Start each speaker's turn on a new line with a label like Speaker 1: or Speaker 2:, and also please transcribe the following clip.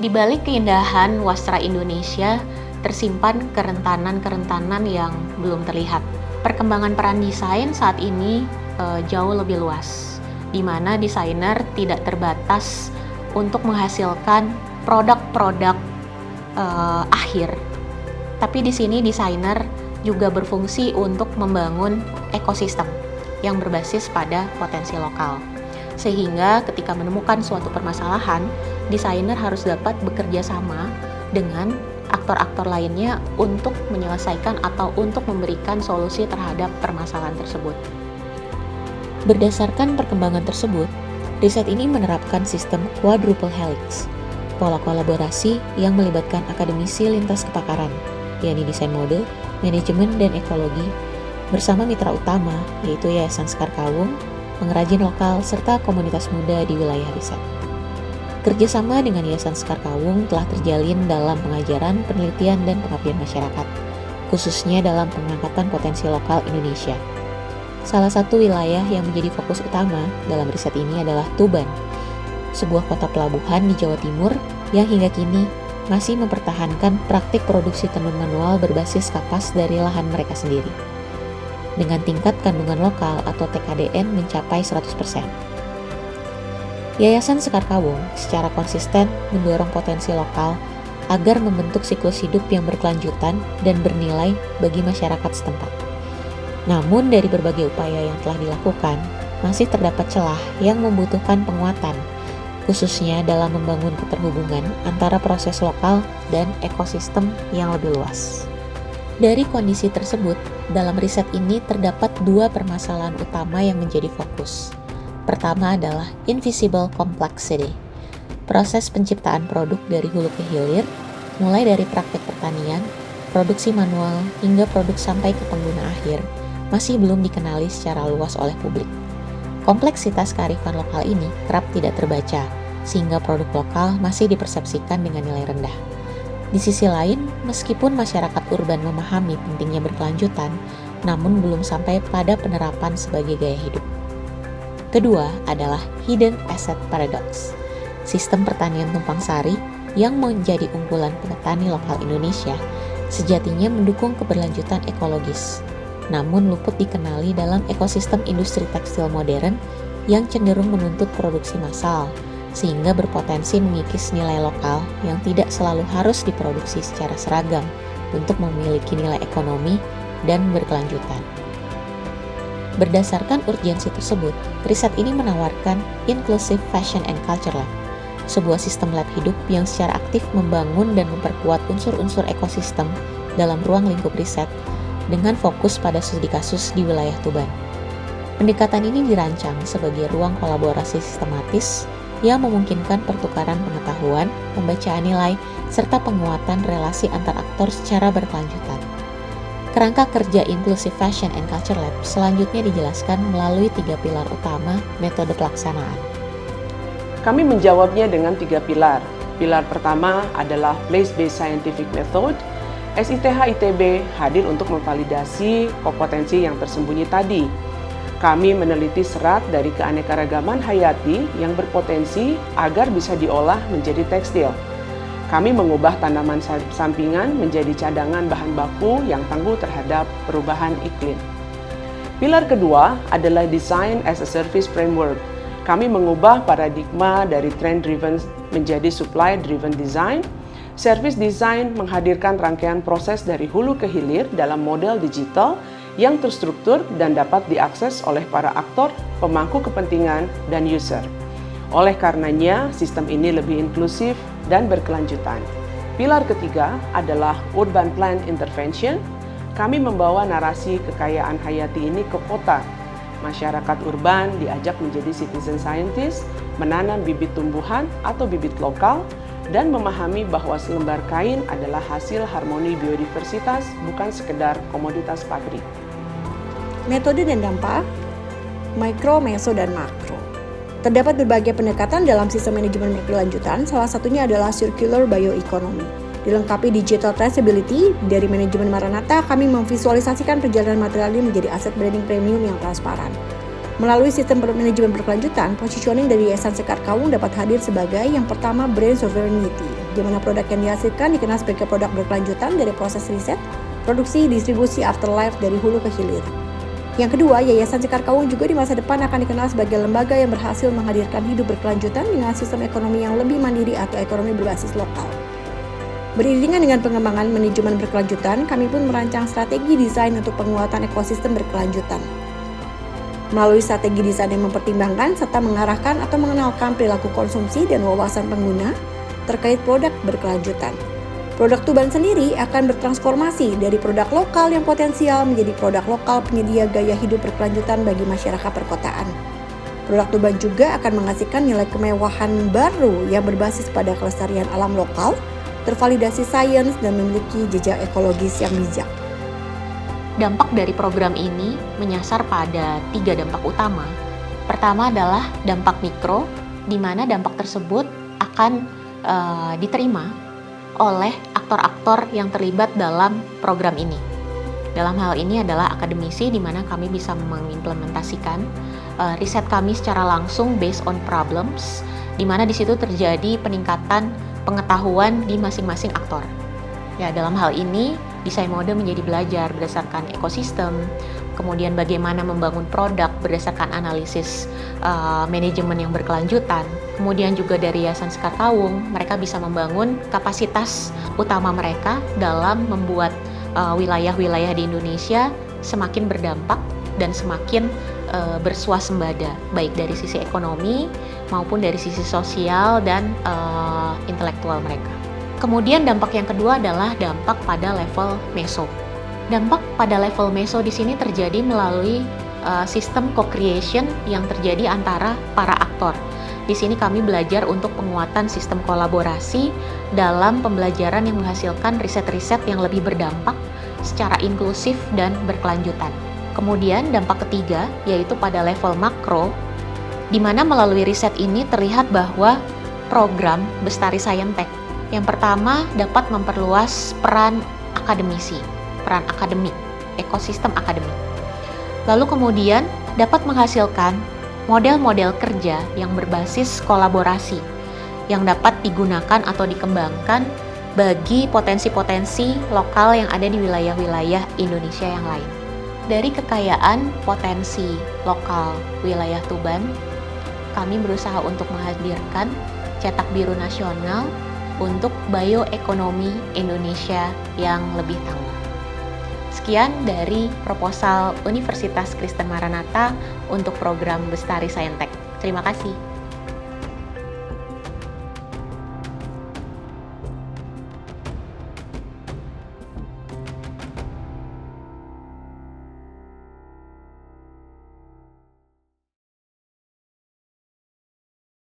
Speaker 1: Di balik keindahan wastra Indonesia, tersimpan kerentanan-kerentanan yang belum terlihat. Perkembangan peran desain saat ini jauh lebih luas, di mana desainer tidak terbatas untuk menghasilkan produk-produk akhir. Tapi di sini desainer juga berfungsi untuk membangun ekosistem yang berbasis pada potensi lokal. Sehingga ketika menemukan suatu permasalahan, desainer harus dapat bekerja sama dengan aktor-aktor lainnya untuk menyelesaikan atau untuk memberikan solusi terhadap permasalahan tersebut. Berdasarkan perkembangan tersebut, riset ini menerapkan sistem quadruple helix, pola kolaborasi yang melibatkan akademisi lintas kepakaran, yakni desain mode, manajemen, dan ekologi, bersama mitra utama yaitu Yayasan Sekar Kawung, pengrajin lokal, serta komunitas muda di wilayah riset. Kerjasama dengan Yayasan Sekar Kawung telah terjalin dalam pengajaran, penelitian, dan pengabdian masyarakat, khususnya dalam pengangkatan potensi lokal Indonesia. Salah satu wilayah yang menjadi fokus utama dalam riset ini adalah Tuban, sebuah kota pelabuhan di Jawa Timur yang hingga kini masih mempertahankan praktik produksi tenun manual berbasis kapas dari lahan mereka sendiri, dengan tingkat kandungan lokal atau TKDN mencapai 100%. Yayasan Sekar Kawung secara konsisten mendorong potensi lokal agar membentuk siklus hidup yang berkelanjutan dan bernilai bagi masyarakat setempat. Namun dari berbagai upaya yang telah dilakukan, masih terdapat celah yang membutuhkan penguatan, khususnya dalam membangun keterhubungan antara proses lokal dan ekosistem yang lebih luas. Dari kondisi tersebut, dalam riset ini terdapat dua permasalahan utama yang menjadi fokus. Pertama adalah invisible complexity, proses penciptaan produk dari hulu ke hilir, mulai dari praktek pertanian, produksi manual, hingga produk sampai ke pengguna akhir, masih belum dikenali secara luas oleh publik. Kompleksitas kearifan lokal ini kerap tidak terbaca, sehingga produk lokal masih dipersepsikan dengan nilai rendah. Di sisi lain, meskipun masyarakat urban memahami pentingnya berkelanjutan, namun belum sampai pada penerapan sebagai gaya hidup. Kedua adalah hidden asset paradox, sistem pertanian tumpang sari yang menjadi unggulan petani lokal Indonesia, sejatinya mendukung keberlanjutan ekologis, namun luput dikenali dalam ekosistem industri tekstil modern yang cenderung menuntut produksi massal, sehingga berpotensi mengikis nilai lokal yang tidak selalu harus diproduksi secara seragam untuk memiliki nilai ekonomi dan berkelanjutan. Berdasarkan urgensi tersebut, riset ini menawarkan Inclusive Fashion and Culture Lab, sebuah sistem lab hidup yang secara aktif membangun dan memperkuat unsur-unsur ekosistem dalam ruang lingkup riset dengan fokus pada studi kasus di wilayah Tuban. Pendekatan ini dirancang sebagai ruang kolaborasi sistematis yang memungkinkan pertukaran pengetahuan, pembacaan nilai, serta penguatan relasi antar aktor secara berkelanjutan. Kerangka kerja Inclusive Fashion and Culture Lab selanjutnya dijelaskan melalui 3 pilar utama metode pelaksanaan.
Speaker 2: Kami menjawabnya dengan 3 pilar. Pilar pertama adalah Place-Based Scientific Method. SITH ITB hadir untuk memvalidasi kompetensi yang tersembunyi tadi. Kami meneliti serat dari keanekaragaman hayati yang berpotensi agar bisa diolah menjadi tekstil. Kami mengubah tanaman sampingan menjadi cadangan bahan baku yang tangguh terhadap perubahan iklim. Pilar kedua adalah Design as a Service Framework. Kami mengubah paradigma dari trend-driven menjadi supply-driven design. Service design menghadirkan rangkaian proses dari hulu ke hilir dalam model digital yang terstruktur dan dapat diakses oleh para aktor, pemangku kepentingan, dan user. Oleh karenanya, sistem ini lebih inklusif dan berkelanjutan. Pilar ketiga adalah Urban Plant Intervention. Kami membawa narasi kekayaan hayati ini ke kota. Masyarakat urban diajak menjadi citizen scientist, menanam bibit tumbuhan atau bibit lokal, dan memahami bahwa selembar kain adalah hasil harmoni biodiversitas, bukan sekedar komoditas pabrik.
Speaker 3: Metode dan dampak, mikro, meso, dan makro. Terdapat berbagai pendekatan dalam sistem manajemen berkelanjutan, salah satunya adalah circular bioeconomy. Dilengkapi digital traceability, dari manajemen Maranatha kami memvisualisasikan perjalanan material ini menjadi aset branding premium yang transparan. Melalui sistem manajemen berkelanjutan, positioning dari Yayasan Sekar Kawung dapat hadir sebagai yang pertama brand sovereignty, di mana produk yang dihasilkan dikenal sebagai produk berkelanjutan dari proses riset, produksi, distribusi, afterlife dari hulu ke hilir. Yang kedua, Yayasan Sekar Kawung juga di masa depan akan dikenal sebagai lembaga yang berhasil menghadirkan hidup berkelanjutan dengan sistem ekonomi yang lebih mandiri atau ekonomi berbasis lokal. Beriringan dengan pengembangan manajemen berkelanjutan, kami pun merancang strategi desain untuk penguatan ekosistem berkelanjutan. Melalui strategi desain yang mempertimbangkan serta mengarahkan atau mengenalkan perilaku konsumsi dan wawasan pengguna terkait produk berkelanjutan. Produk Tuban sendiri akan bertransformasi dari produk lokal yang potensial menjadi produk lokal penyedia gaya hidup berkelanjutan bagi masyarakat perkotaan. Produk Tuban juga akan menghasilkan nilai kemewahan baru yang berbasis pada kelestarian alam lokal, tervalidasi sains, dan memiliki jejak ekologis yang bijak.
Speaker 1: Dampak dari program ini menyasar pada 3 dampak utama. Pertama adalah dampak mikro, di mana dampak tersebut akan diterima oleh aktor-aktor yang terlibat dalam program ini. Dalam hal ini adalah akademisi, di mana kami bisa mengimplementasikan riset kami secara langsung based on problems, di mana di situ terjadi peningkatan pengetahuan di masing-masing aktor. Ya, dalam hal ini desain mode menjadi belajar berdasarkan ekosistem, kemudian bagaimana membangun produk berdasarkan analisis manajemen yang berkelanjutan. Kemudian juga dari Yayasan Sekar Kawung, mereka bisa membangun kapasitas utama mereka dalam membuat wilayah-wilayah di Indonesia semakin berdampak dan semakin bersuasembada, baik dari sisi ekonomi maupun dari sisi sosial dan intelektual mereka. Kemudian dampak yang kedua adalah dampak pada level meso. Dampak pada level meso di sini terjadi melalui sistem co-creation yang terjadi antara para aktor. Di sini kami belajar untuk penguatan sistem kolaborasi dalam pembelajaran yang menghasilkan riset-riset yang lebih berdampak secara inklusif dan berkelanjutan. Kemudian dampak ketiga yaitu pada level makro, di mana melalui riset ini terlihat bahwa program Bestari Saintek yang pertama dapat memperluas peran akademisi, peran akademik, ekosistem akademik. Lalu kemudian dapat menghasilkan model-model kerja yang berbasis kolaborasi yang dapat digunakan atau dikembangkan bagi potensi-potensi lokal yang ada di wilayah-wilayah Indonesia yang lain. Dari kekayaan potensi lokal wilayah Tuban, kami berusaha untuk menghadirkan cetak biru nasional untuk bioekonomi Indonesia yang lebih tangguh. Sekian dari proposal Universitas Kristen Maranatha untuk program Bestari Saintek. Terima kasih.